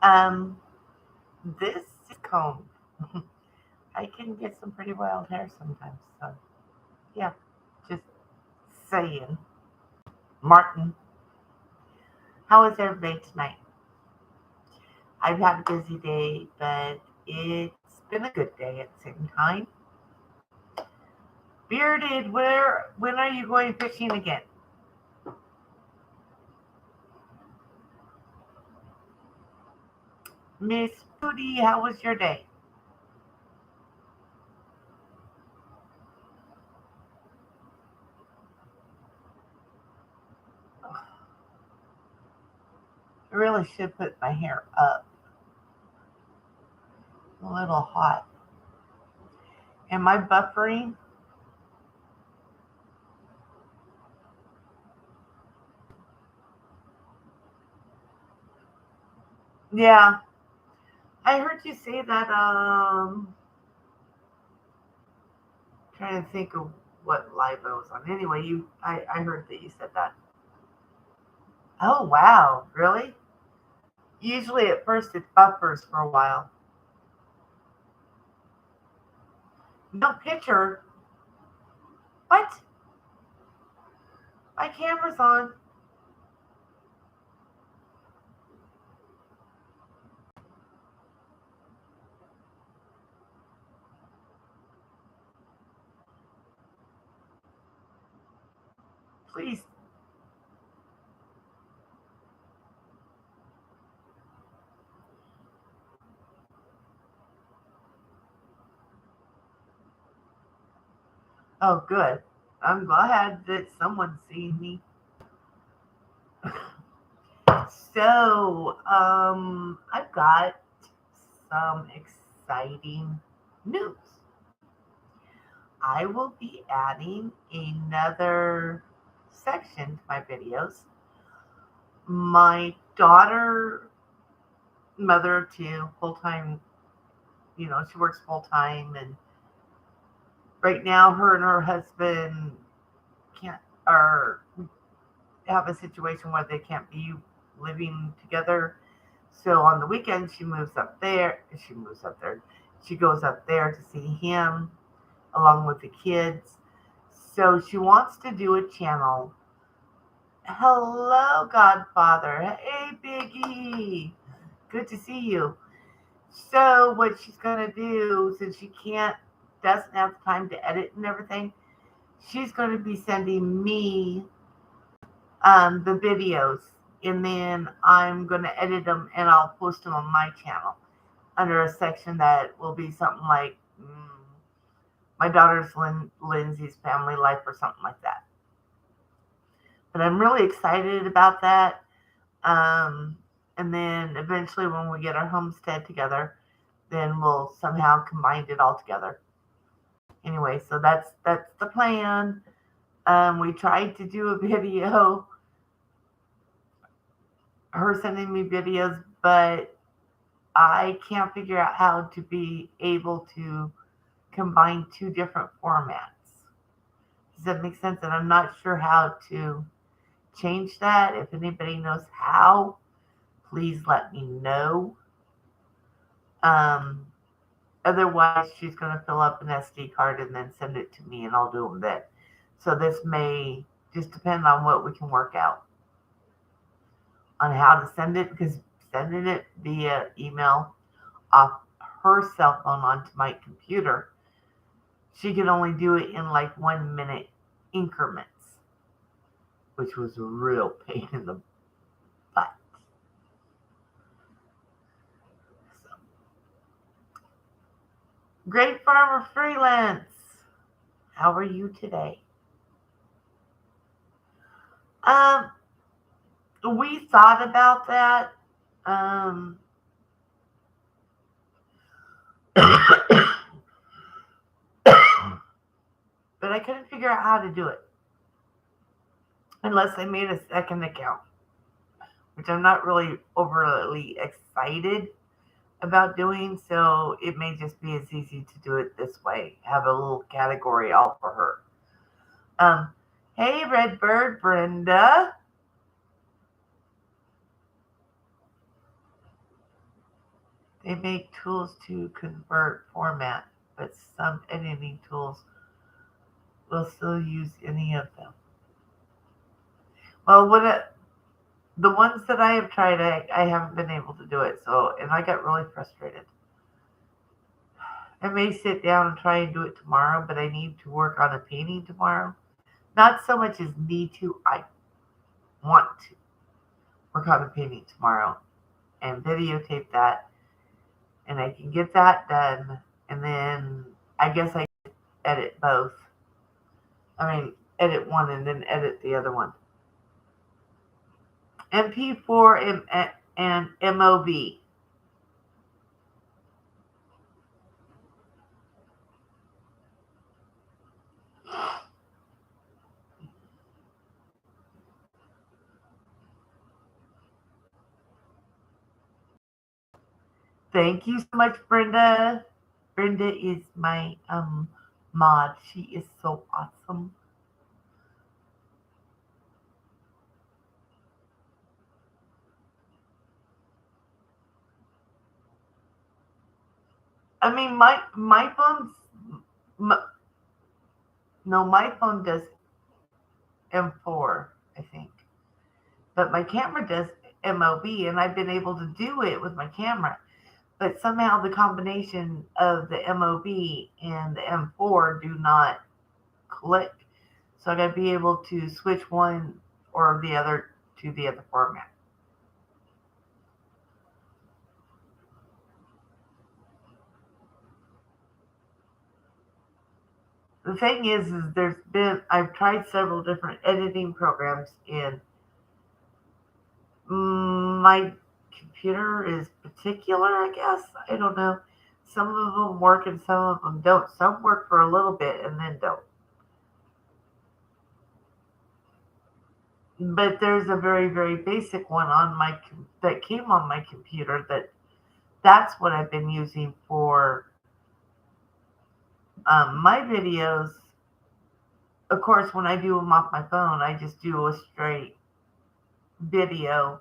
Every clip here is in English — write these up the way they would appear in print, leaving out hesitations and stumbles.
Um, this is comb. I can get some pretty wild hair sometimes. So yeah, just saying. Martin, how is everybody tonight? I've had a busy day, but it's been a good day at the same time. Bearded, when are you going fishing again? Miss Booty, how was your day? I really should put my hair up. A little hot. Am I buffering? Yeah, I heard you say that. Trying to think of what live I was on. Anyway, I heard that you said that. Oh wow, really? Usually at first it buffers for a while. No picture. What? My camera's on. Please. Oh, good. I'm glad that someone's seen me. So, I've got some exciting news. I will be adding another section to my videos. My daughter, mother of two, full time, she works full time, and right now her and her husband can't are have a situation where they can't be living together. So on the weekend, she moves up there. She moves up there. She goes up there to see him along with the kids. So she wants to do a channel. Hello, Godfather. Hey, Biggie. Good to see you. So what she's gonna do, since she doesn't have time to edit and everything, she's gonna be sending me the videos, and then I'm gonna edit them and I'll post them on my channel under a section that will be something like my daughter's Lindsay's family life or something like that. But I'm really excited about that. Um, and then eventually, when we get our homestead together, then we'll somehow combine it all together. Anyway, so that's the plan. We tried to do a video, her sending me videos, but I can't figure out how to be able to combine two different formats. Does that make sense? And I'm not sure how to change that. If anybody knows how, please let me know. Um, Otherwise, she's going to fill up an SD card and then send it to me, and I'll do them then. So this may just depend on what we can work out on how to send it, because sending it via email off her cell phone onto my computer, she could only do it in like 1 minute increments, which was a real pain in the butt. So, Great Farmer Freelance, how are you today? Um, we thought about that, um, but I couldn't figure out how to do it unless I made a second account, which I'm not really overly excited about doing. So it may just be as easy to do it this way. Have a little category all for her. Um, hey, Redbird, Brenda. They make tools to convert format, but some editing tools will still use any of them. Well, the ones that I have tried, I haven't been able to do it. So, and I got really frustrated. I may sit down and try and do it tomorrow, but I need to work on a painting tomorrow. Not so much as need to, I want to work on a painting tomorrow and videotape that, and I can get that done, and then I guess I edit both. I mean, edit one and then edit the other one. MP4 and MOV. Thank you so much, Brenda. Brenda is my mod. She is so awesome. I mean, my phone's my, no, my phone does M4, I think, but my camera does MOV, and I've been able to do it with my camera. But somehow the combination of the MOV and the M4 do not click. So I got to be able to switch one or the other to the other format. The thing is I've tried several different editing programs, and my computer is particular, I guess. I don't know. Some of them work and some of them don't. Some work for a little bit and then don't. But there's a very, very basic one that came on my computer that's what I've been using for my videos. Of course, when I do them off my phone, I just do a straight video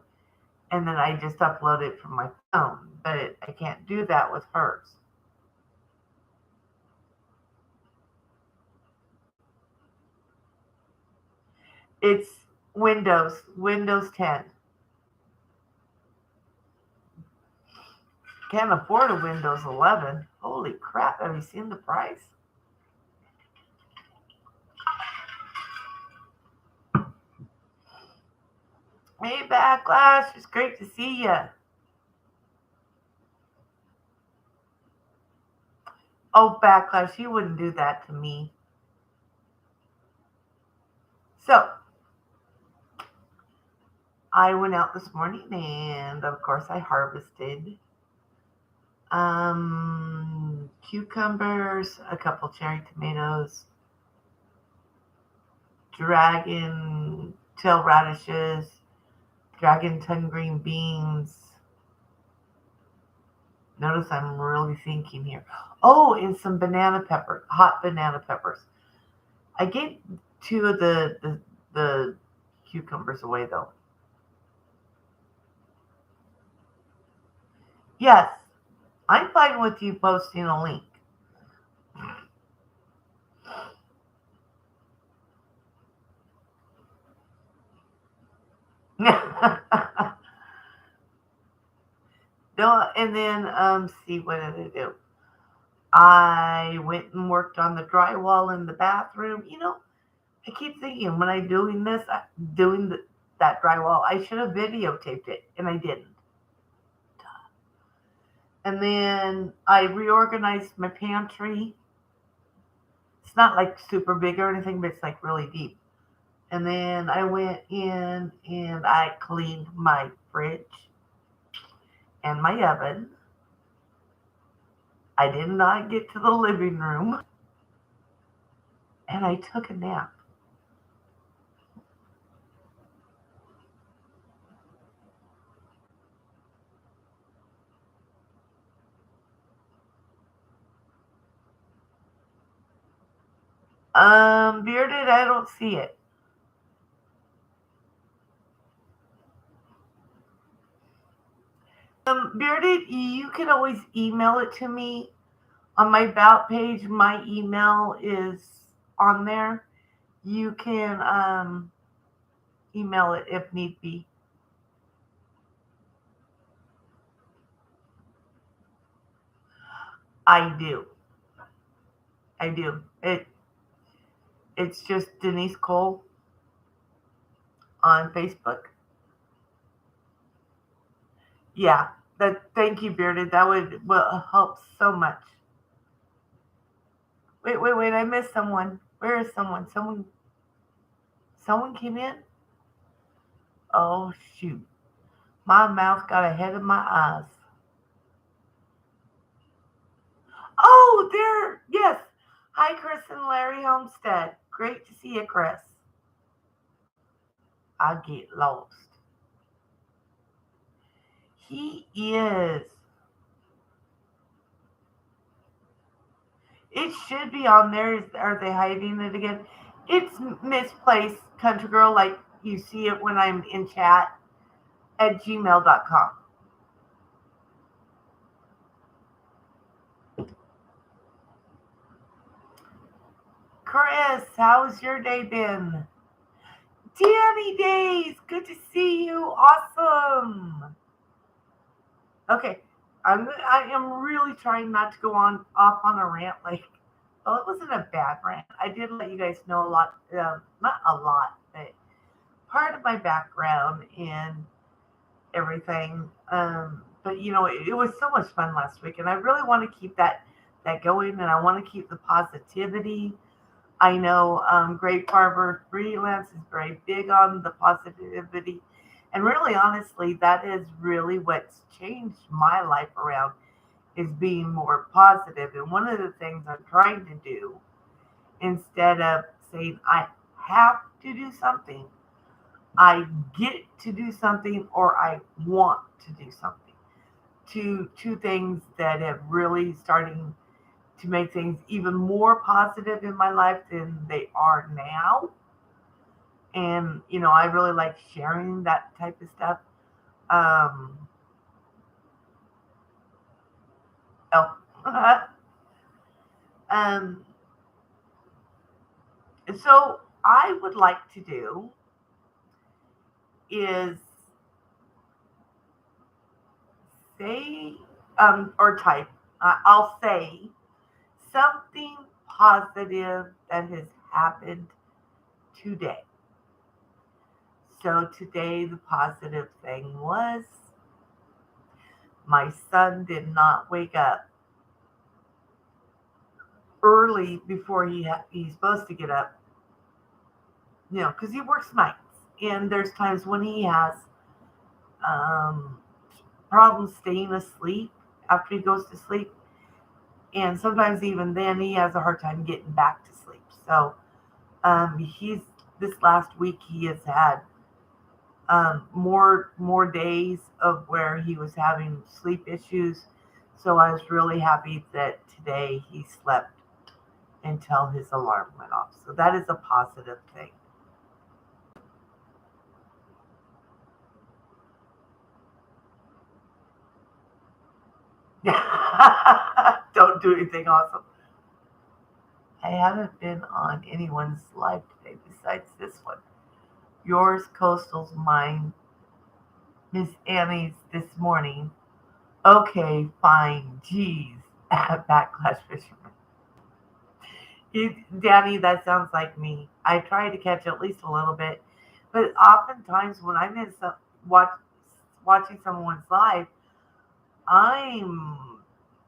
and then I just upload it from my phone. But I can't do that with hers. It's Windows 10. Can't afford a Windows 11. Holy crap, have you seen the price? Hey, Backlash, it's great to see you. Oh, Backlash, you wouldn't do that to me. So, I went out this morning and, of course, I harvested cucumbers, a couple cherry tomatoes, dragon tail radishes, dragon tongue green beans. Notice I'm really thinking here. Oh, and some hot banana peppers. I gave two of the cucumbers away though. Yes, I'm fine with you posting a link. No, and then see what did I do? I went and worked on the drywall in the bathroom. I keep thinking when I'm doing this, doing that drywall, I should have videotaped it, and I didn't. And then I reorganized my pantry. It's not like super big or anything, but it's like really deep. And then I went in and I cleaned my fridge and my oven. I did not get to the living room, and I took a nap. Bearded, I don't see it. Bearded, you can always email it to me on my About page. My email is on there. You can email it if need be. I do. I do. It's just Denise Cole on Facebook. Yeah. That. Thank you, Bearded. That would will help so much. Wait, wait, wait! I missed someone. Where is someone? Someone came in. Oh shoot! My mouth got ahead of my eyes. Oh, there. Yes. Hi, Chris and Larry Homestead. Great to see you, Chris. I get lost. He is. It should be on there. Are they hiding it again? It's misplaced country girl, like you see it when I'm in chat at gmail.com. Chris, how's your day been? Danny Days, good to see you. Awesome. Okay, I am really trying not to go on off on a rant. Like, well, it wasn't a bad rant. I did let you guys know a lot, not a lot, but part of my background and everything. But it was so much fun last week, and I really want to keep that going, and I want to keep the positivity. I know Great Barber Freelance is very big on the positivity. And really, honestly, that is really what's changed my life around is being more positive. And one of the things I'm trying to do, instead of saying I have to do something, I get to do something or I want to do something. Two things that have really starting to make things even more positive in my life than they are now. And I really like sharing that type of stuff. Um, oh, um, so I would like to do is say or type. I'll say something positive that has happened today. So today the positive thing was my son did not wake up early before he's supposed to get up, because he works nights, and there's times when he has um, problems staying asleep after he goes to sleep, and sometimes even then he has a hard time getting back to sleep. So he's this last week he has had more days of where he was having sleep issues. So I was really happy that today he slept until his alarm went off. So that is a positive thing. Don't do anything awesome. I haven't been on anyone's live today besides this one. Yours, Coastal's, mine, Miss Annie's this morning. Okay, fine. Jeez. Backlash Fisherman. Danny, that sounds like me. I try to catch at least a little bit, but oftentimes when I'm in watch, watching someone's live, I'm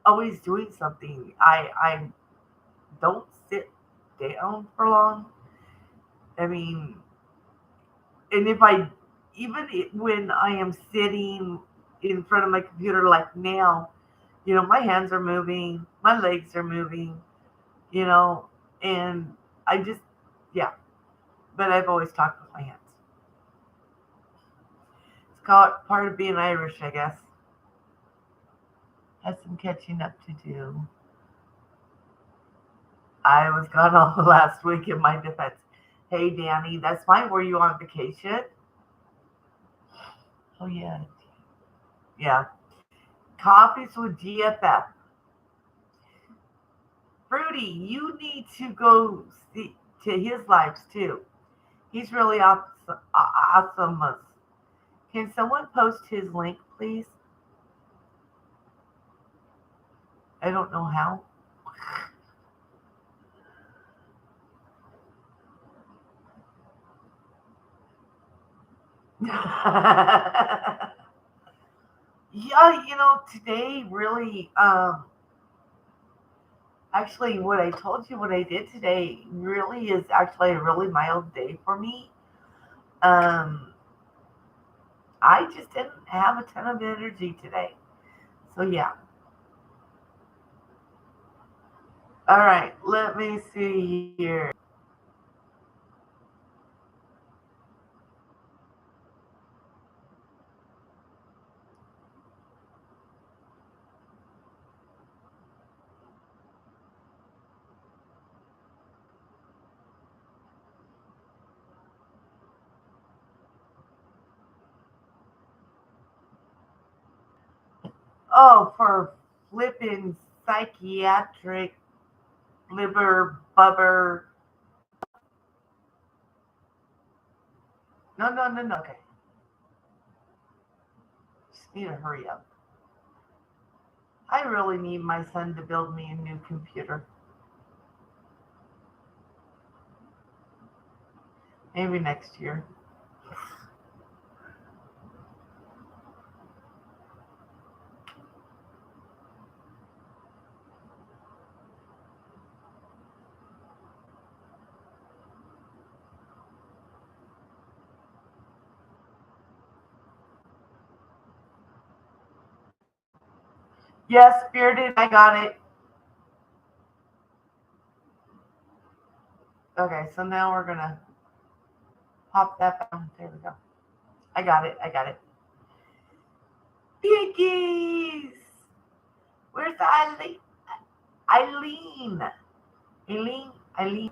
always doing something. I don't sit down for long. I mean, and if I even when I am sitting in front of my computer like now, my hands are moving, my legs are moving, you know, and I just yeah. But I've always talked with my hands. It's called part of being Irish, I guess. Had some catching up to do. I was gone all last week in my defense. Hey, Danny, that's fine. Were you on vacation? Oh, yeah. Yeah. Coffees with GFF. Fruity, you need to go see to his lives too. He's really awesome. Awesome. Can someone post his link, please? I don't know how. Yeah, today really, actually, what I told you, what I did today really is actually a really mild day for me. Um, I just didn't have a ton of energy today. So, yeah. All right, let me see here. Oh, for flipping psychiatric liver bubber. No, no, no, no. Okay. Just need to hurry up. I really need my son to build me a new computer. Maybe next year. Yes, Spirited, I got it. Okay, so now we're gonna pop that down. There we go. I got it. I got it. Piggies! Where's Eileen? Eileen. Eileen. Eileen.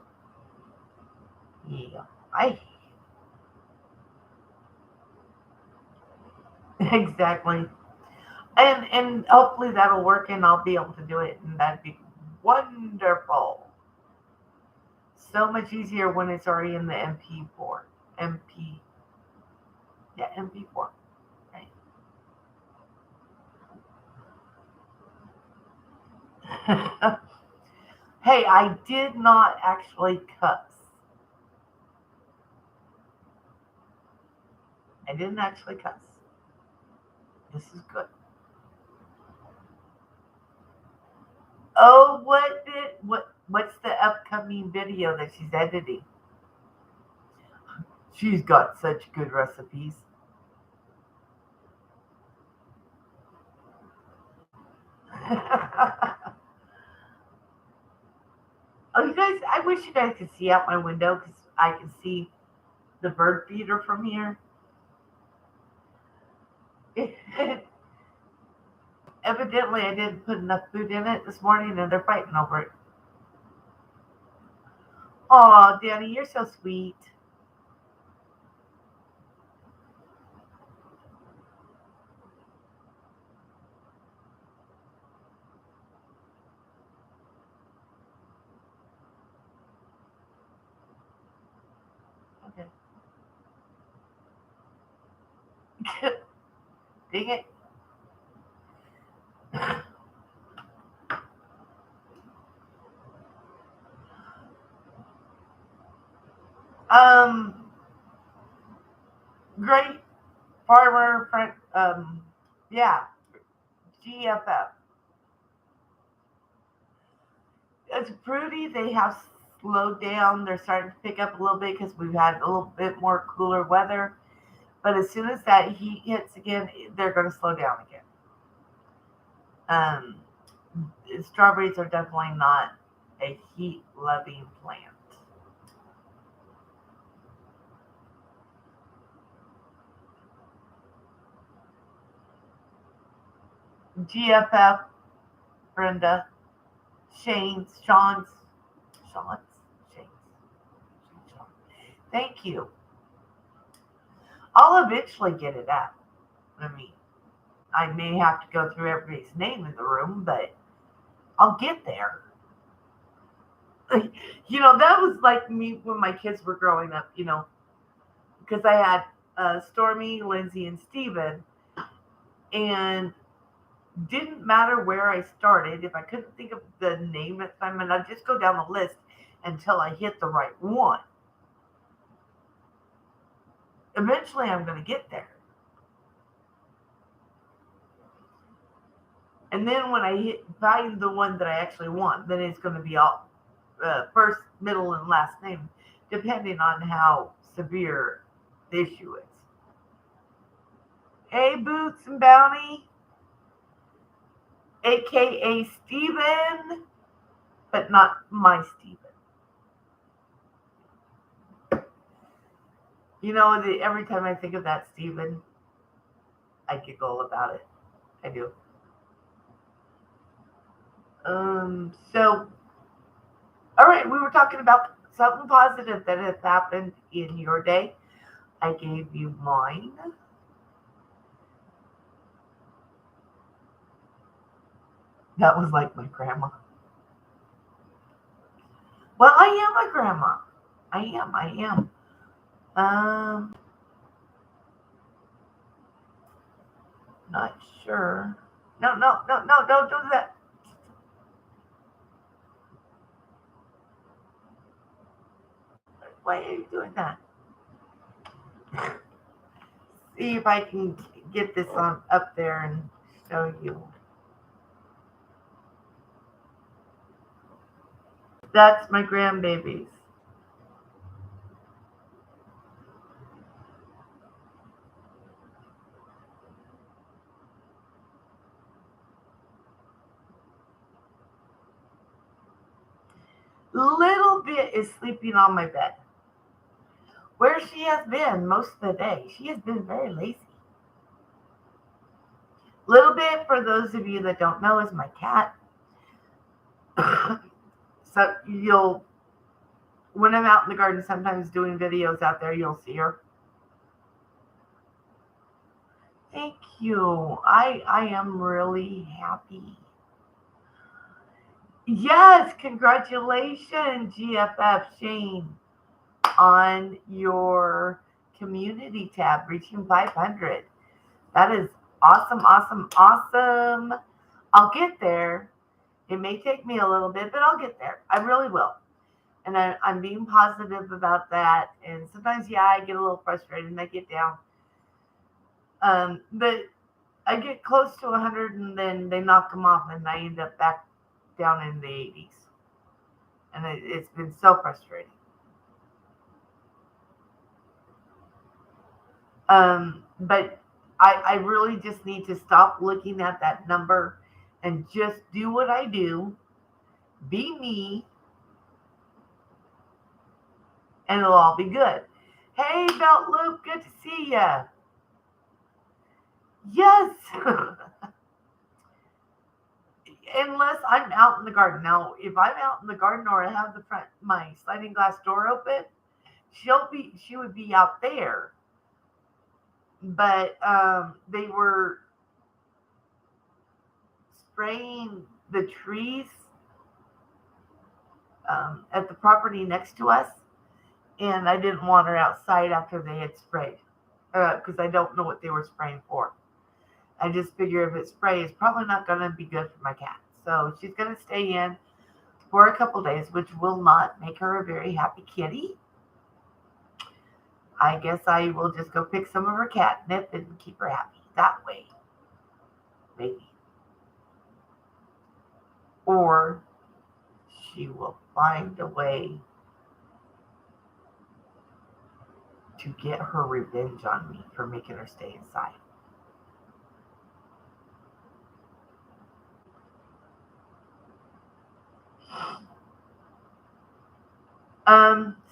Yeah. I exactly. And hopefully that'll work and I'll be able to do it and that'd be wonderful. So much easier when it's already in the MP4. MP. Yeah, MP4. Right. Hey, I did not actually cuss. I didn't actually cuss. This is good. Oh, what's the upcoming video that she's editing? She's got such good recipes. Oh, you guys! I wish you guys could see out my window because I can see the bird feeder from here. Evidently, I didn't put enough food in it this morning, and they're fighting over it. Oh, Danny, you're so sweet. Okay. Dang it. Um, great farmer friend. Yeah, GFF. It's pretty. They have slowed down. They're starting to pick up a little bit because we've had a little bit more cooler weather. But as soon as that heat hits again, they're going to slow down again. Um, Strawberries are definitely not a heat loving plant. GFF, Brenda, Sean's, Shane's. Thank you. I'll eventually get it up. I mean, I may have to go through everybody's name in the room, but I'll get there. That was like me when my kids were growing up, because I had Stormy, Lindsay, and Steven, and didn't matter where I started. If I couldn't think of the name at the time, and I'd just go down the list until I hit the right one. Eventually, I'm going to get there. And then when I find the one that I actually want, then it's going to be all first, middle, and last name, depending on how severe the issue is. Hey, Boots and Bounty, aka Steven, but not my Steven. Every time I think of that Steven, I giggle about it. I do. So, all right, we were talking about something positive that has happened in your day. I gave you mine. That was like my grandma. Well, I am my grandma. I am. Not sure. No, don't do that. Why are you doing that? See if I can get this on up there and show you. That's my grandbabies. Little bit is sleeping on my bed. Where she has been most of the day, she has been very lazy. Little bit, for those of you that don't know, is my cat. So when I'm out in the garden, sometimes doing videos out there, you'll see her. Thank you. I am really happy. Yes, congratulations, GFF Shane, on your community tab, reaching 500. That is awesome. I'll get there. It may take me a little bit, but I'll get there. I really will. And I'm being positive about that. And sometimes, I get a little frustrated and I get down. But I get close to 100 and then they knock them off and I end up back down in the 80s. And it's been so frustrating. But I really just need to stop looking at that number and just do what I do, be me, and it'll all be good. Hey, Belt Loop, good to see ya. Yes. Unless I'm out in the garden. Now, if I'm out in the garden or I have my sliding glass door open, she would be out there. But they were spraying the trees at the property next to us, and I didn't want her outside after they had sprayed because I don't know what they were spraying for. I just figure if it sprays, it's probably not going to be good for my cat. So she's going to stay in for a couple days, which will not make her a very happy kitty. I guess I will just go pick some of her catnip and keep her happy that way. Maybe. Or she will find a way to get her revenge on me for making her stay inside.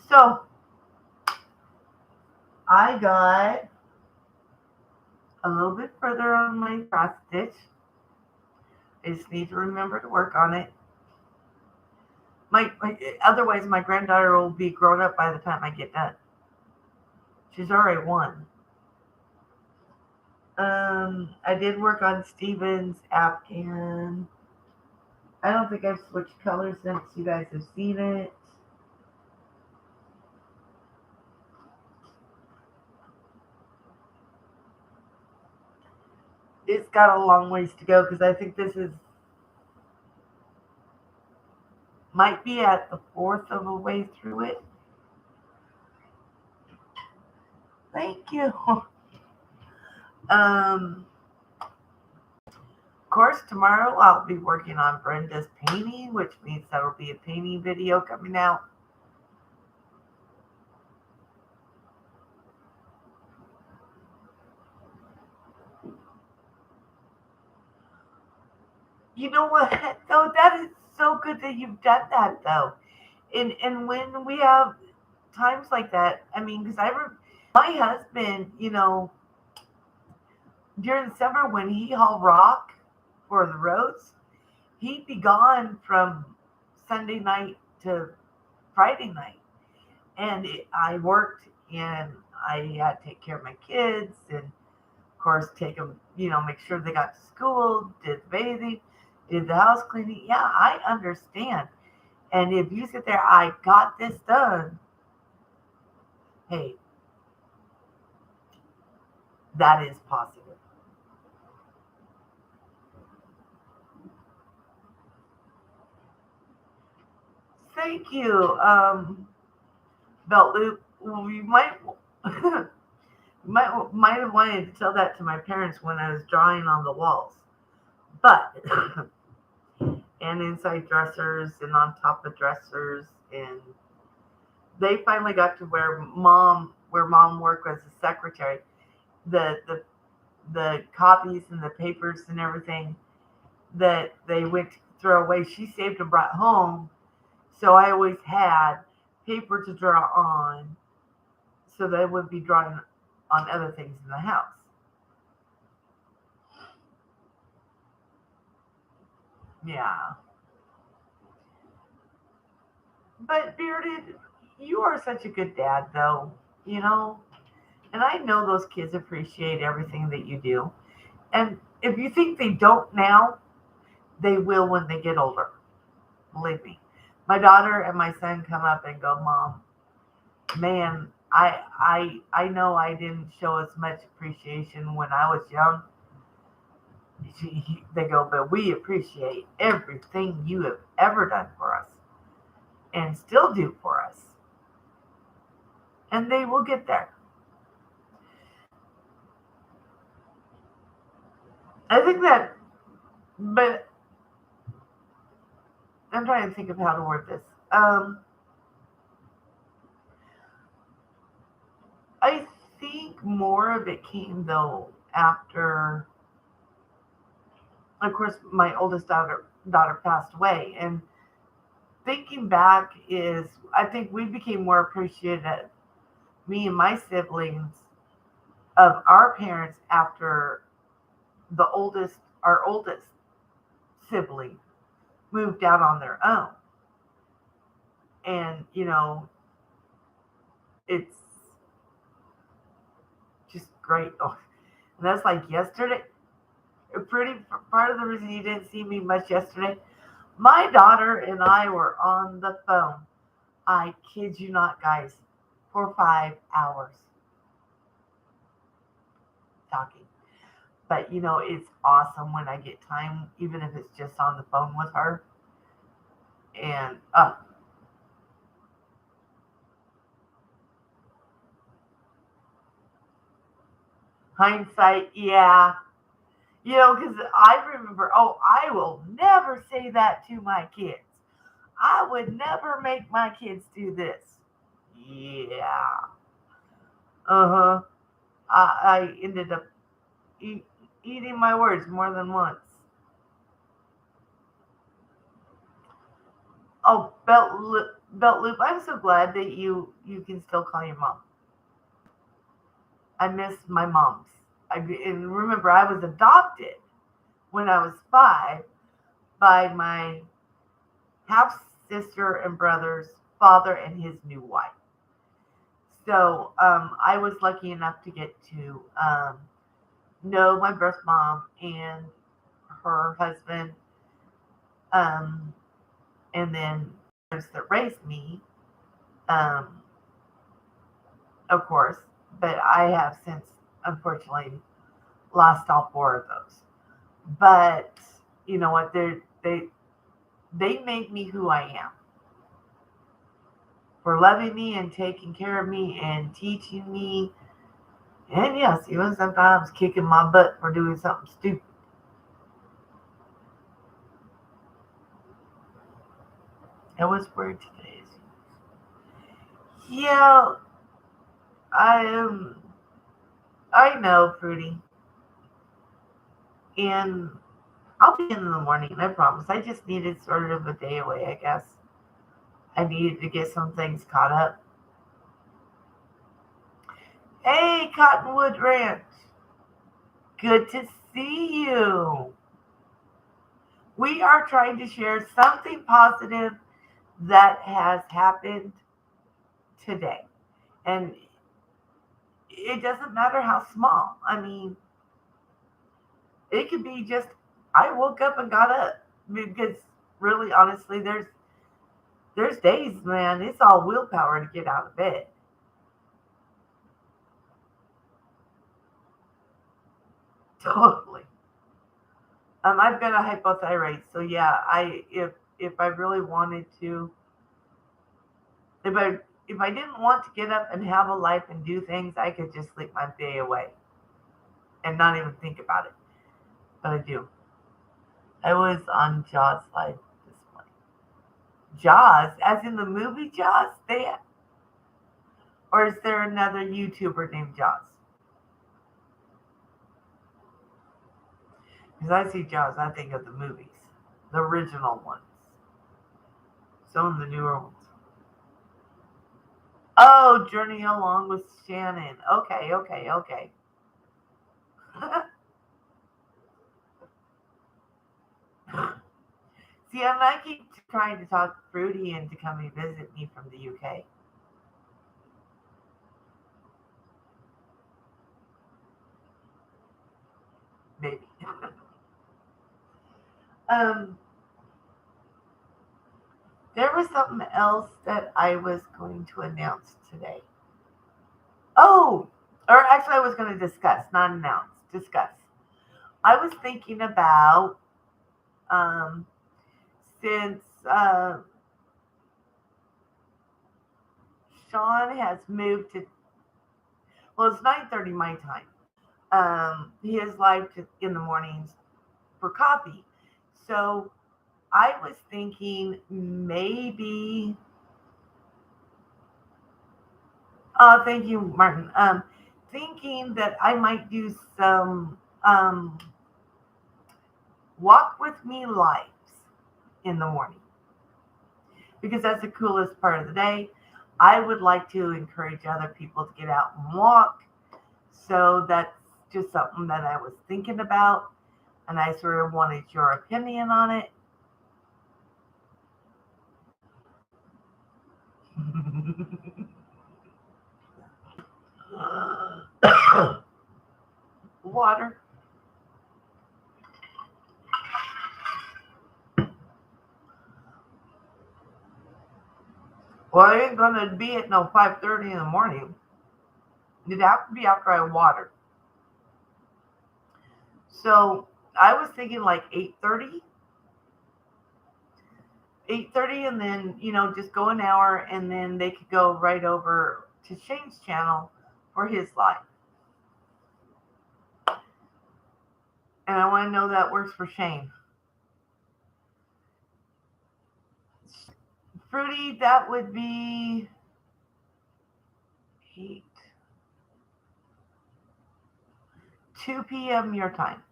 So I got a little bit further on my cross stitch. I just need to remember to work on it. Otherwise, my granddaughter will be grown up by the time I get done. She's already 1. I did work on Steven's Afghan. I don't think I've switched colors since you guys have seen it. It's got a long ways to go because I think this is might be at the fourth of a way through it. Thank you. Of course, tomorrow I'll be working on Brenda's painting, which means that'll be a painting video coming out. You know what? Though that is so good that you've done that, though. And when we have times like that, I mean, because my husband, during the summer when he hauled rock for the roads, he'd be gone from Sunday night to Friday night, and I worked and I had to take care of my kids and of course take them, make sure they got to school, did the bathing, did the house cleaning. Yeah, I understand. And if you sit there, I got this done. Hey, that is positive. Thank you, Belt Loop. Well, you might might have wanted to tell that to my parents when I was drawing on the walls, but and inside dressers and on top of dressers, and they finally got to where mom worked as a secretary. The copies and the papers and everything that they went to throw away, she saved and brought home. So I always had paper to draw on, so that I would be drawing on other things in the house. Yeah. But Bearded, you are such a good dad, though, you know? And I know those kids appreciate everything that you do. And if you think they don't now, they will when they get older. Believe me. My daughter and my son come up and go, Mom, man, I know I didn't show as much appreciation when I was young. They go, but we appreciate everything you have ever done for us and still do for us. And they will get there. I think that, but I'm trying to think of how to word this. I think more of it came though after, of course, my oldest daughter passed away, and thinking back is I think we became more appreciative, me and my siblings, of our parents after our oldest sibling moved out on their own. And, it's just great. Oh, and that's like yesterday. A pretty part of the reason you didn't see me much yesterday. My daughter and I were on the phone. I kid you not, guys, for 5 hours talking. But it's awesome when I get time, even if it's just on the phone with her. And hindsight, yeah. Because I remember, oh, I will never say that to my kids. I would never make my kids do this. Yeah. Uh huh. I ended up eating my words more than once. Oh, belt loop. I'm so glad that you can still call your mom. I miss my mom's. And remember, I was adopted when I was 5 by my half sister and brother's father and his new wife. So I was lucky enough to get to know my birth mom and her husband, um, and then those that raised me, um, of course. But I have since, unfortunately, lost all four of those. But you know what? They made me who I am for loving me and taking care of me and teaching me. And yes, even sometimes kicking my butt for doing something stupid. It was weird today. Yeah, I am. I know, Fruity, and I'll be in the morning. I promise. I just needed sort of a day away. I guess I needed to get some things caught up. Hey, Cottonwood Ranch, good to see you. We are trying to share something positive that has happened today, and it doesn't matter how small. I mean, it could be just I woke up and got up because really, honestly, there's days, man. It's all willpower to get out of bed. Totally. I've got a hypothyroid, so yeah. If I really wanted to, if I if I didn't want to get up and have a life and do things, I could just sleep my day away and not even think about it. But I do. I was on Jaws live this morning. Jaws, as in the movie Jaws, or is there another YouTuber named Jaws? Because I see Jaws, I think of the movies, the original ones. Some of the newer ones. Oh, Journey Along with Shannon. Okay, okay, okay. See, I keep trying to talk Fruity into coming visit me from the UK. Maybe. um, there was something else that I was going to announce today. Oh, or actually, I was going to discuss, not announce, discuss. I was thinking about um, since Sean has moved to, well, it's 9:30 my time. He is live in the mornings for coffee. So I was thinking maybe. Oh, thank you, Martin. Thinking that I might do some walk with me lives in the morning because that's the coolest part of the day. I would like to encourage other people to get out and walk. So that's just something that I was thinking about, and I sort of wanted your opinion on it. Water. Well, I ain't gonna be at no 5:30 in the morning. It'd have to be after I water. So I was thinking like 8:30, 8:30, and then just go an hour, and then they could go right over to Shane's channel for his live. And I want to know that works for Shane. Fruity, that would be 8, 2 p.m. your time.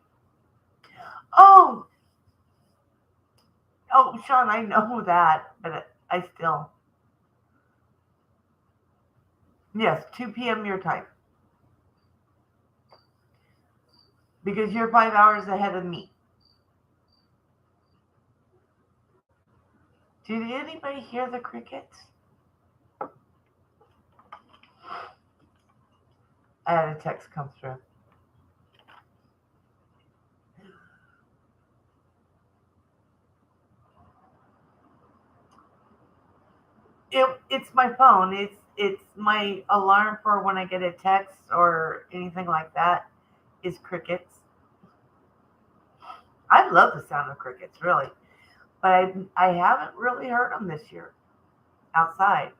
Oh, oh, Sean, I know that, but I still, yes, 2 p.m. your time because you're 5 hours ahead of me. Did anybody hear the crickets? I had a text come through. It's my phone. It's my alarm for when I get a text or anything like that is crickets. I love the sound of crickets, really, but I haven't really heard them this year outside.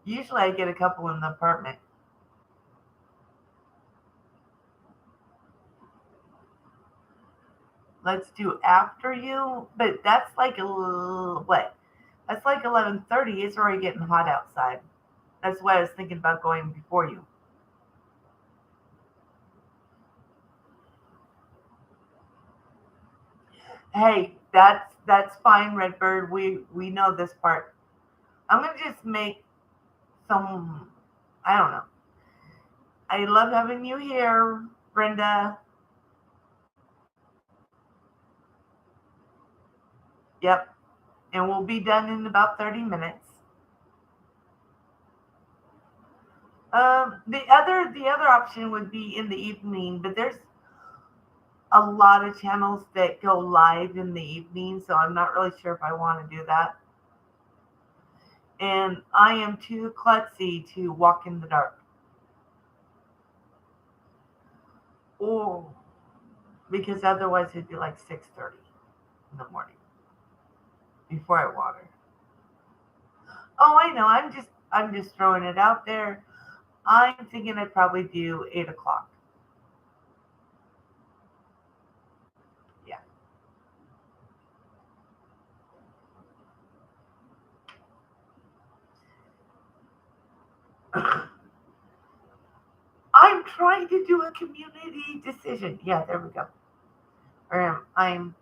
Usually, I get a couple in the apartment. Let's do after you, but that's like what? That's like 11:30. It's already getting hot outside. That's why I was thinking about going before you. Hey, that's fine, Redbird. We know this part. I'm gonna just make some. I don't know. I love having you here, Brenda. Yep, and we'll be done in about 30 minutes. The other option would be in the evening, but there's a lot of channels that go live in the evening, so I'm not really sure if I want to do that. And I am too klutzy to walk in the dark. Oh, because otherwise it'd be like 6:30 in the morning before I water. Oh, I know. I'm just throwing it out there. I'm thinking I'd probably do 8 o'clock. Yeah. I'm trying to do a community decision. Yeah, there we go. Or I'm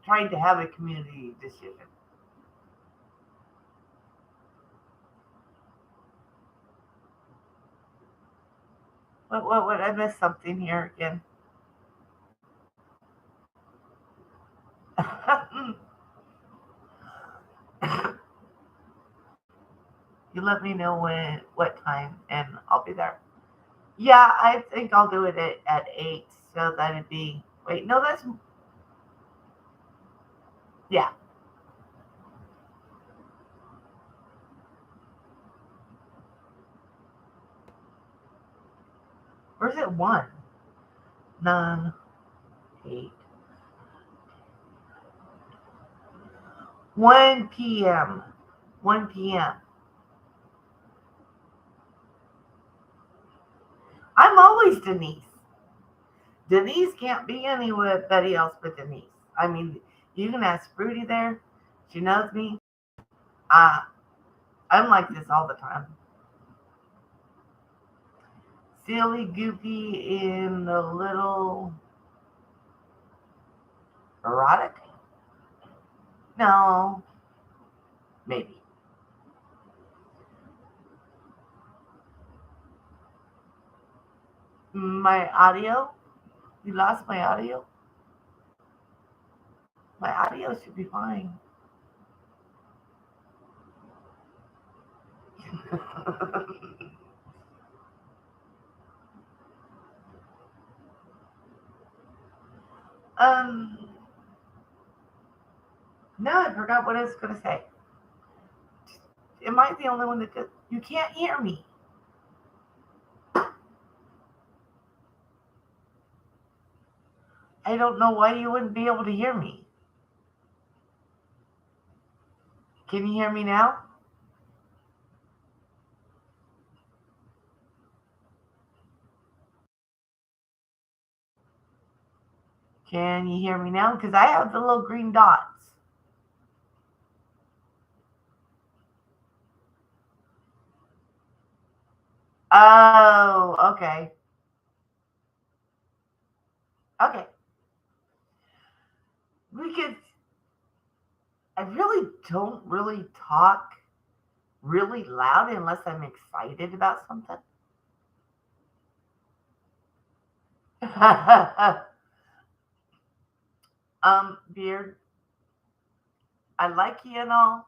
trying to have a community decision. What? I missed something here again. You let me know what time, and I'll be there. Yeah, I think I'll do it at 8, so that'd be. Wait, no, that's. Yeah. Where's it 1? 9, 8. 1 p.m. 1 p.m. I'm always Denise. Denise can't be anybody else but Denise. I mean, you can ask Fruity there. She knows me. Uh, I'm like this all the time. Silly, goofy, and a little erotic? No, maybe. My audio? You lost my audio? My audio should be fine. um, no, I forgot what I was going to say. Am I the only one that does? You can't hear me. I don't know why you wouldn't be able to hear me. Can you hear me now? Can you hear me now? Because I have the little green dots. Oh, okay. Okay. Because I really don't really talk really loud unless I'm excited about something. Beard, I like you and all,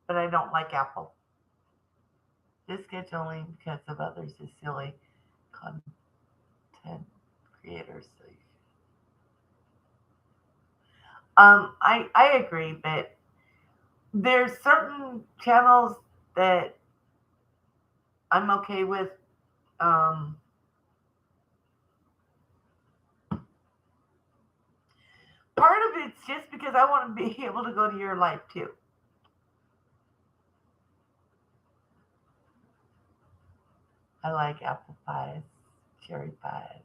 but I don't like Apple. This scheduling because of others is silly content creators. I agree, but There's certain channels that I'm okay with. Um, Part of it's just because I want to be able to go to your life too. I like apple pies, cherry pies.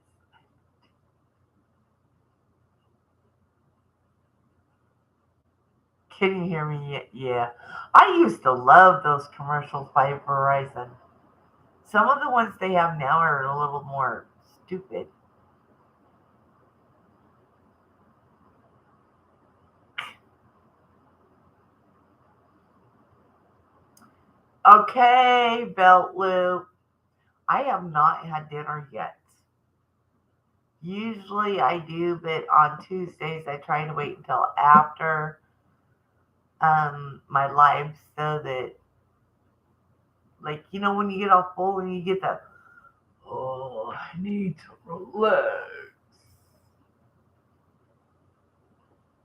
Can you hear me? Yeah. I used to love those commercials by Verizon. Some of the ones they have now are a little more stupid. Okay, belt loop. I have not had dinner yet. Usually I do, but on Tuesdays I try to wait until after my live so that, like, when you get all full and you get that, oh, I need to relax.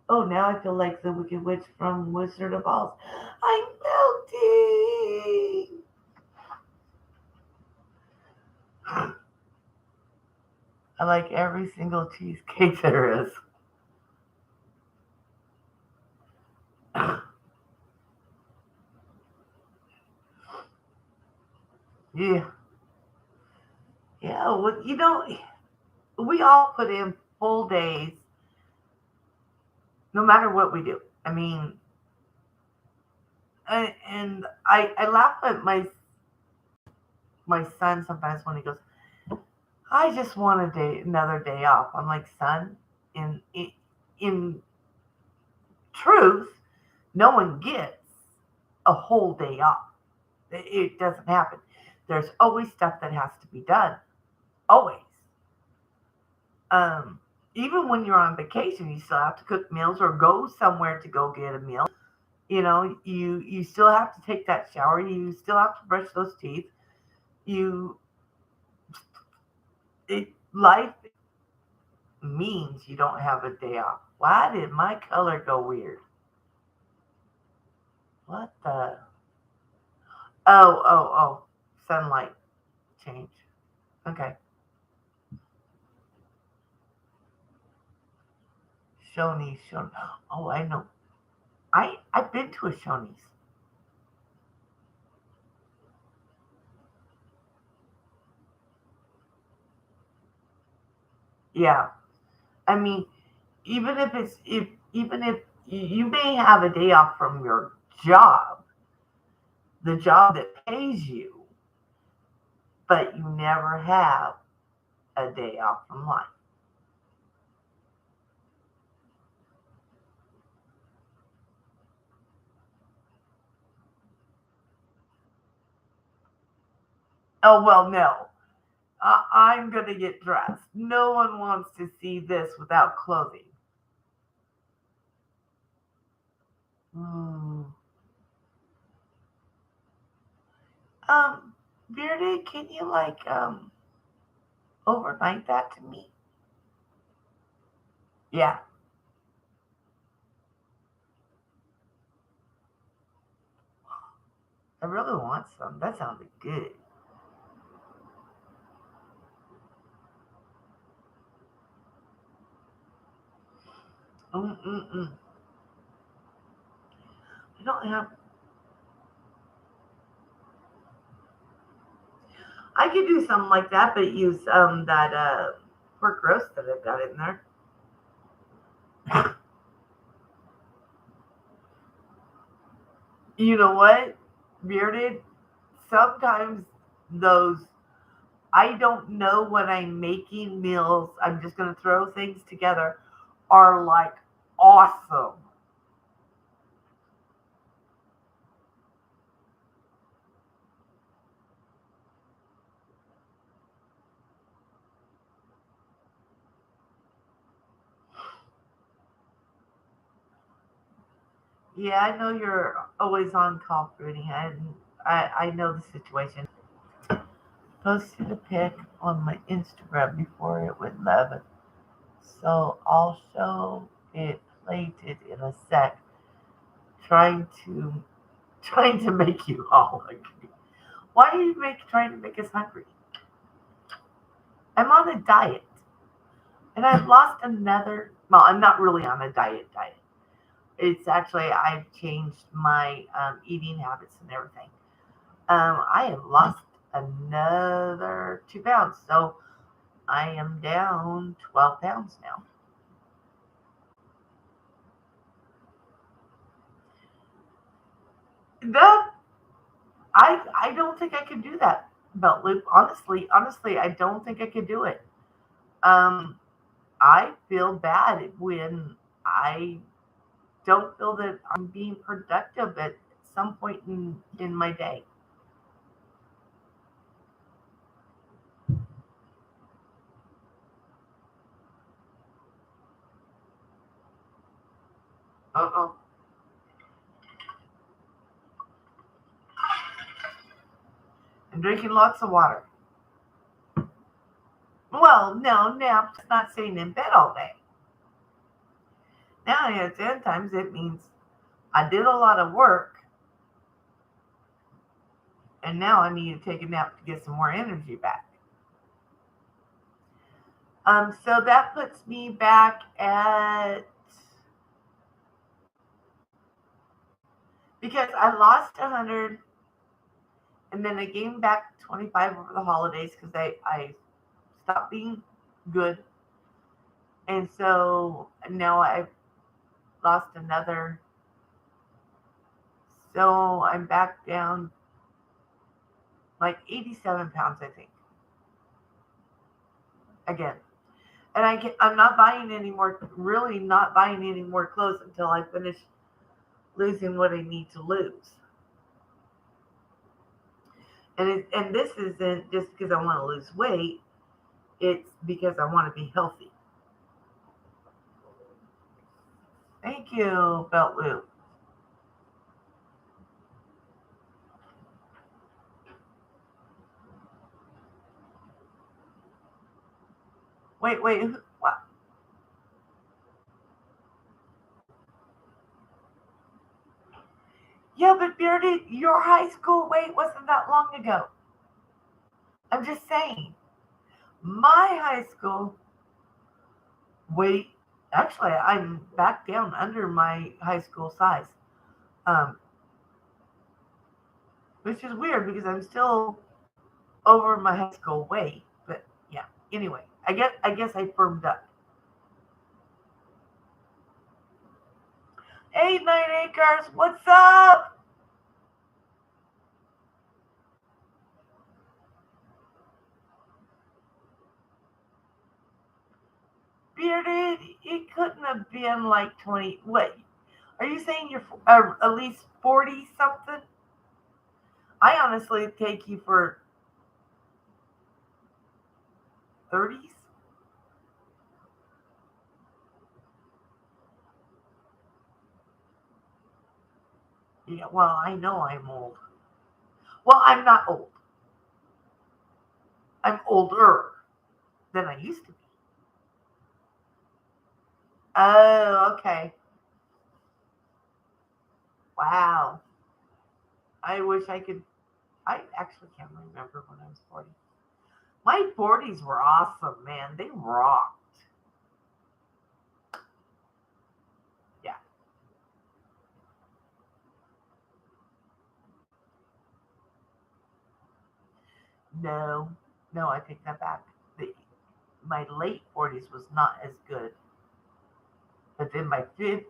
Oh, now I feel like the Wicked Witch from Wizard of Oz. I'm melting. I like every single cheesecake there is. Yeah, yeah. Well, we all put in full days, no matter what we do. I mean, and I laugh at my son sometimes when he goes, "I just want another day off." I'm like, "Son, in truth, no one gets a whole day off. It doesn't happen. There's always stuff that has to be done. Always. Um, Even when you're on vacation, you still have to cook meals or go somewhere to go get a meal. You still have to take that shower. You still have to brush those teeth. You life means you don't have a day off. Why did my color go weird? What the? Oh. Sunlight change. Okay. Shoney's. Oh, I know. I've been to a Shoney's. Yeah. I mean, even if you may have a day off from your job, the job that pays you, but you never have a day off from life. Oh well, no. I'm gonna get dressed. No one wants to see this without clothing. Hmm. Um, Beardy, can you like overnight that to me? Yeah, I really want some. That sounds good. Mm. I don't have. I could do something like that, but use that pork roast that I've got in there. You know what, Bearded? Sometimes those I don't know when I'm making meals. I'm just gonna throw things together. Are like awesome. Yeah, I know you're always on call, Fruity. I know the situation. Posted a pic on my Instagram before it went live, so I'll show it plated in a sec. trying to make you all hungry. Why are you trying to make us hungry? I'm on a diet, and I've lost another. Well, I'm not really on a diet. It's actually I've changed my eating habits and everything. I have lost another 2 pounds, so I am down 12 pounds now. That I don't think I could do that, belt loop. Honestly, I don't think I could do it. Um, I feel bad when I don't feel that I'm being productive at some point in my day. Uh-oh. I'm drinking lots of water. Well, no, naps not staying in bed all day. Now, at 10 times, it means I did a lot of work, and now I need to take a nap to get some more energy back. So that puts me back at, because I lost 100 and then I gained back 25 over the holidays because I stopped being good. And so now I've lost another. So I'm back down like 87 pounds, I think, again. And I'm not buying any more, really not buying any more clothes until I finish losing what I need to lose. And this isn't just because I want to lose weight, it's because I want to be healthy. Thank you, Belt Loop. Wait, what? Yeah, but Beardy, your high school weight wasn't that long ago. I'm just saying. My high school weight, actually, I'm back down under my high school size, um, which is weird because I'm still over my high school weight. But yeah, anyway, I guess I firmed up. Hey, 9 acres, what's up? Bearded, it couldn't have been like 20. What? Are you saying you're at least 40 something? I honestly take you for 30s. Yeah, well, I know I'm old. Well, I'm not old. I'm older than I used to be. Oh, okay. Wow. I wish I could. I actually can't remember when I was 40. My 40s were awesome, man. They rocked. Yeah. No, no, I take that back. My late 40s was not as good. But then my fifth,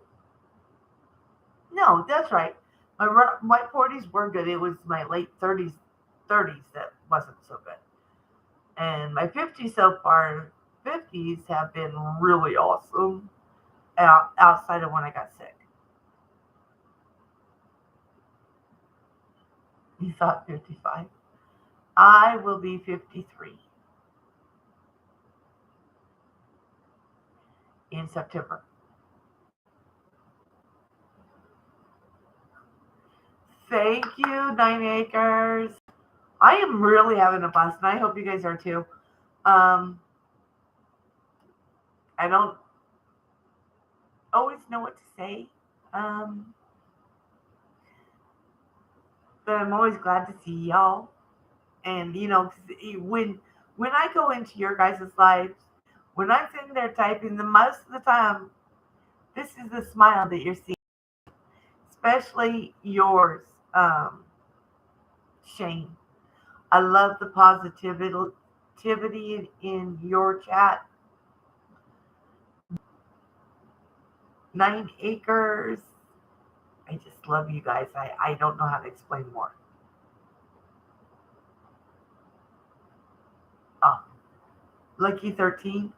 no, that's right. My 40s were good. It was my late 30s that wasn't so good. And my 50s so far, 50s have been really awesome outside of when I got sick. You thought 55? I will be 53 in September. Thank you, 9 acres. I am really having a blast, and I hope you guys are too. Um, I don't always know what to say. Um, But I'm always glad to see y'all. And you know, 'cause when I go into your guys' lives, when I'm sitting there typing, the most of the time, this is the smile that you're seeing, especially yours, Shane. I love the positivity in your chat. 9 acres. I just love you guys. I don't know how to explain more. Oh, Lucky 13.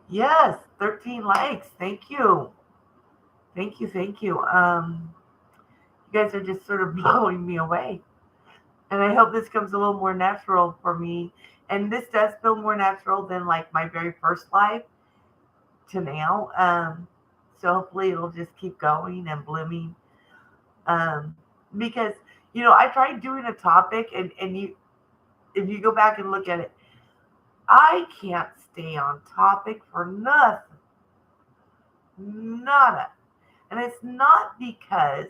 Yes, 13 likes. Thank you. Thank you. Thank you. You guys are just sort of blowing me away. And I hope this comes a little more natural for me. And this does feel more natural than like my very first live to now. So hopefully it'll just keep going and blooming. Um, because I tried doing a topic, and you if you go back and look at it, I can't stay on topic for nothing, nada. And it's not because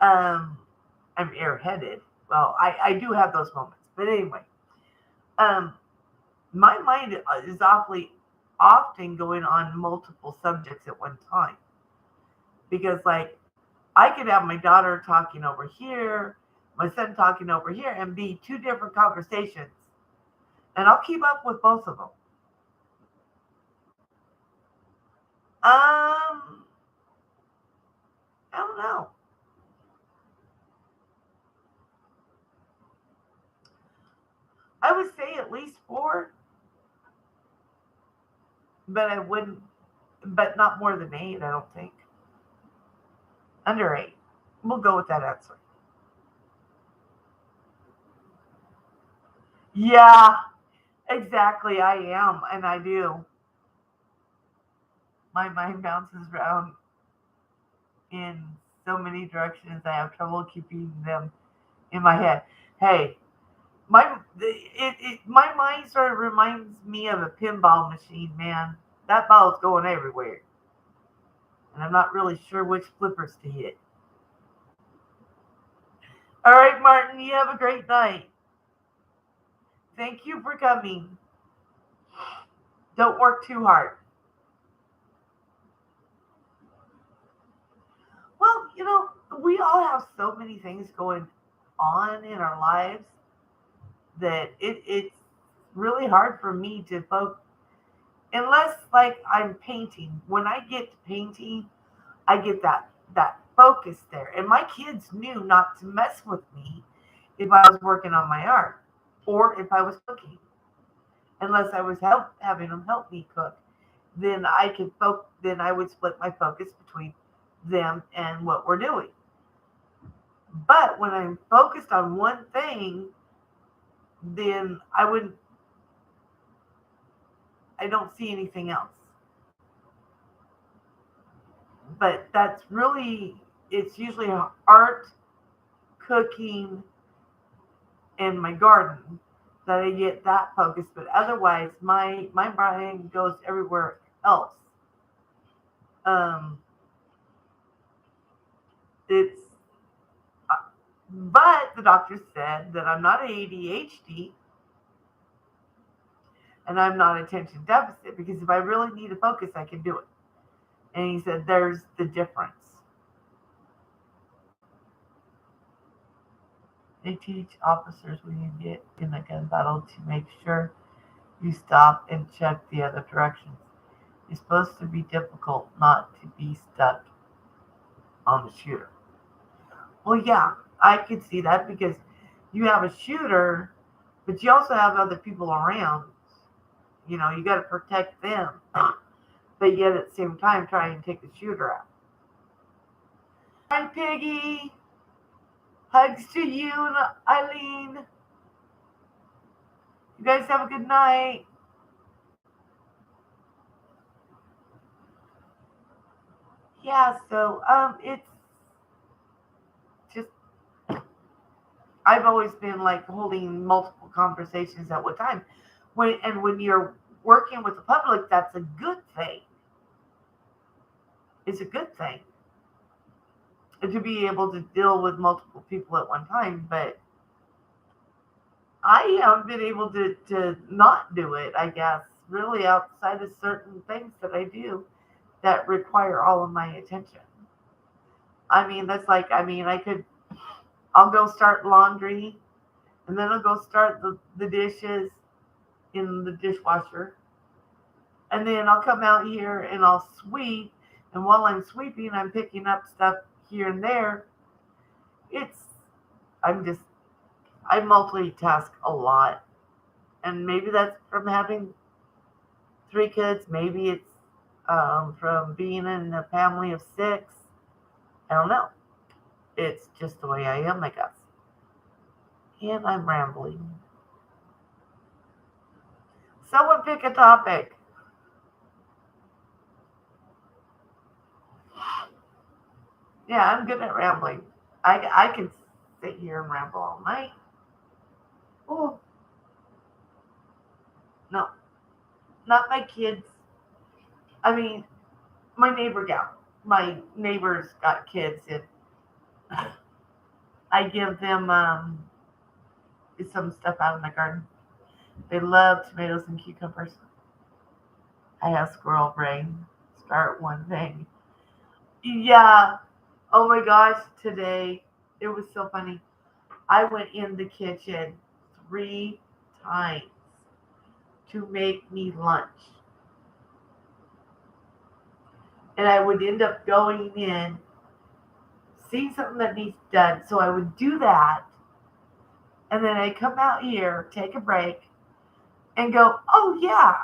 um, I'm airheaded. Well, I do have those moments, but anyway, um, my mind is awfully often going on multiple subjects at one time because, like, I could have my daughter talking over here, my son talking over here, and be two different conversations, and I'll keep up with both of them. I don't know. I would say at least four, but I wouldn't, but not more than eight. I don't think under eight. We'll go with that answer. Yeah, exactly. I am, and I do. My mind bounces around in so many directions. I have trouble keeping them in my head. Hey, my mind sort of reminds me of a pinball machine, man. That ball's going everywhere, and I'm not really sure which flippers to hit. All right, Martin, you have a great night. Thank you for coming. Don't work too hard. Well, we all have so many things going on in our lives that it's really hard for me to focus unless like I'm painting. When I get to painting, I get that focus there. And my kids knew not to mess with me if I was working on my art or if I was cooking, unless I was having them help me cook. Then then I would split my focus between them and what we're doing. But when I'm focused on one thing, then I don't see anything else. But it's usually art, cooking, and my garden that I get that focus. But otherwise, my brain goes everywhere else. Um, it's uh, but the doctor said that I'm not ADHD and I'm not attention deficit because if I really need to focus, I can do it. And he said, there's the difference. They teach officers when you get in a gun battle to make sure you stop and check the other directions. It's supposed to be difficult not to be stuck on the shooter. Well, yeah, I could see that because you have a shooter, but you also have other people around. You got to protect them, but yet at the same time try and take the shooter out. Hi, Piggy. Hugs to you and Eileen. You guys have a good night. Yeah, so it's just I've always been like holding multiple conversations at one time. When you're working with the public, that's a good thing. It's a good thing. to be able to deal with multiple people at one time. But I haven't been able to not do it, I guess, really outside of certain things that I do that require all of my attention. I mean, that's like, I mean, I'll go start laundry and then I'll go start the dishes in the dishwasher. And then I'll come out here and I'll sweep. And while I'm sweeping, I'm picking up stuff here and there. It's, I'm just, I multitask a lot. And maybe that's from having three kids. Maybe it's from being in a family of six. I don't know. It's just the way I am, I guess. And I'm rambling. Someone pick a topic. Yeah, I'm good at rambling. I can sit here and ramble all night. Oh, no, not my kids. I mean, my neighbor gal. My neighbor's got kids, and I give them some stuff out in the garden. They love tomatoes and cucumbers. I have squirrel brain. Start one thing. Yeah. Oh my gosh, today it was so funny. I went in the kitchen 3 times to make me lunch. And I would end up going in, seeing something that needs done. So I would do that. And then I come out here, take a break, and go, oh yeah,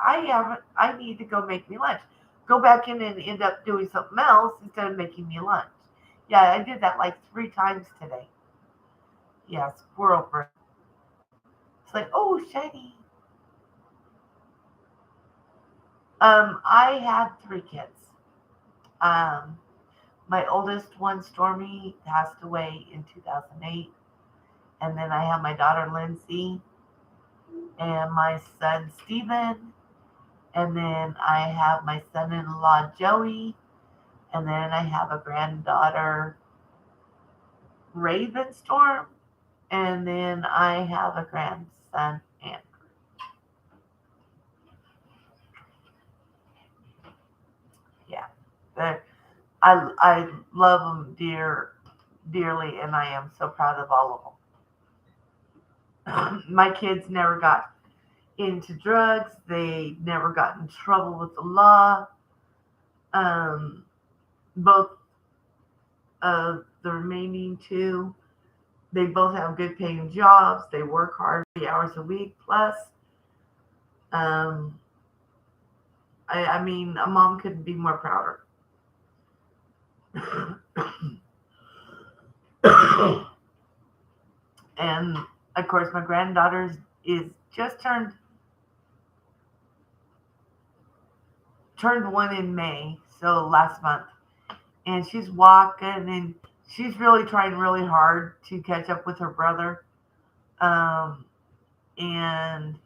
I need to go make me lunch. Go back in and end up doing something else instead of making me lunch. Yeah, I did that like 3 times today. Yeah, squirrel brain. It's like, oh, shiny. I had 3 kids. Um, my oldest one, Stormy, passed away in 2008. And then I have my daughter, Lindsay, and my son, Stephen. And then I have my son in law, Joey. And then I have a granddaughter, Ravenstorm. And then I have a grandson, Andrew. Yeah. I love them dearly, and I am so proud of all of them. My kids never got into drugs. They never got in trouble with the law. Um, both of the remaining two, they both have good paying jobs. They work hard, 3 hours a week plus. Um, I mean, a mom couldn't be more prouder. And of course, my granddaughter is just turned 1 in May, so last month, and she's walking and she's really trying really hard to catch up with her brother. Um, and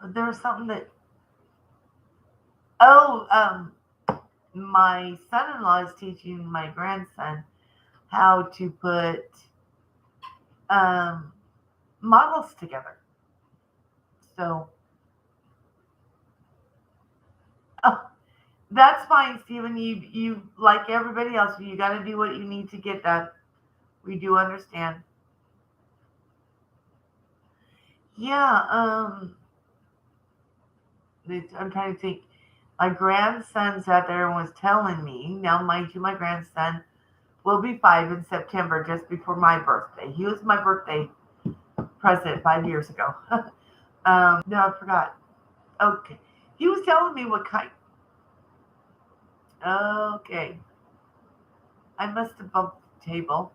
there was something that oh my son-in-law is teaching my grandson how to put um, models together. So oh, that's fine, Stephen. You like everybody else. You got to do what you need to get done. We do understand. Yeah. I'm trying to think. My grandson sat there and was telling me. Now, mind you, my grandson will be 5 in September, just before my birthday. He was my birthday present 5 years ago. No, I forgot. Okay. He was telling me what kind. Okay. I must have bumped the table.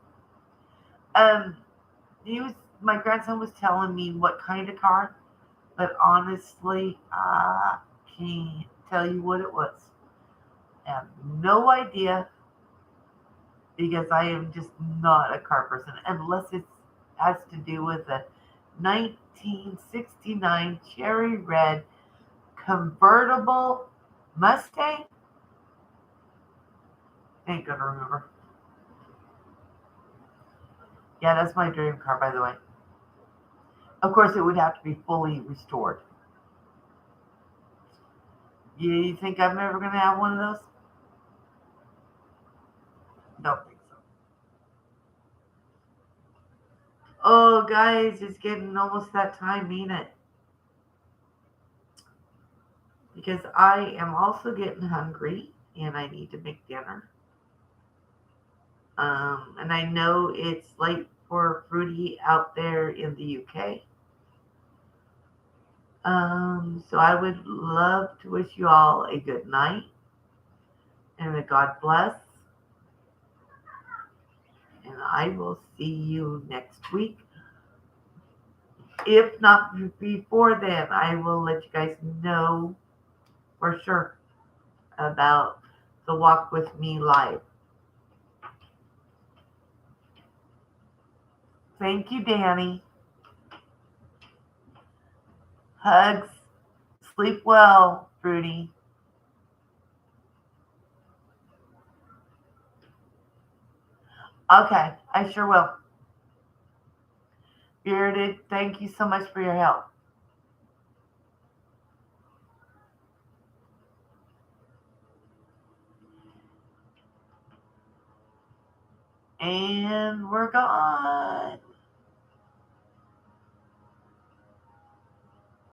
Um, he was. My grandson was telling me what kind of car, but honestly, I can't tell you what it was. I have no idea because I am just not a car person unless it has to do with a 1969 cherry red convertible Mustang. Ain't gonna remember. Yeah, that's my dream car, by the way. Of course, it would have to be fully restored. You think I'm ever gonna have one of those? Don't think so. Oh, guys, it's getting almost that time, ain't it? Because I am also getting hungry and I need to make dinner. And I know it's late for Fruity out there in the UK. So I would love to wish you all a good night and a God bless. And I will see you next week. If not before then, I will let you guys know for sure about the Walk With Me live. Thank you, Danny. Hugs. Sleep well, Fruity. Okay, I sure will. Bearded, thank you so much for your help. And we're gone.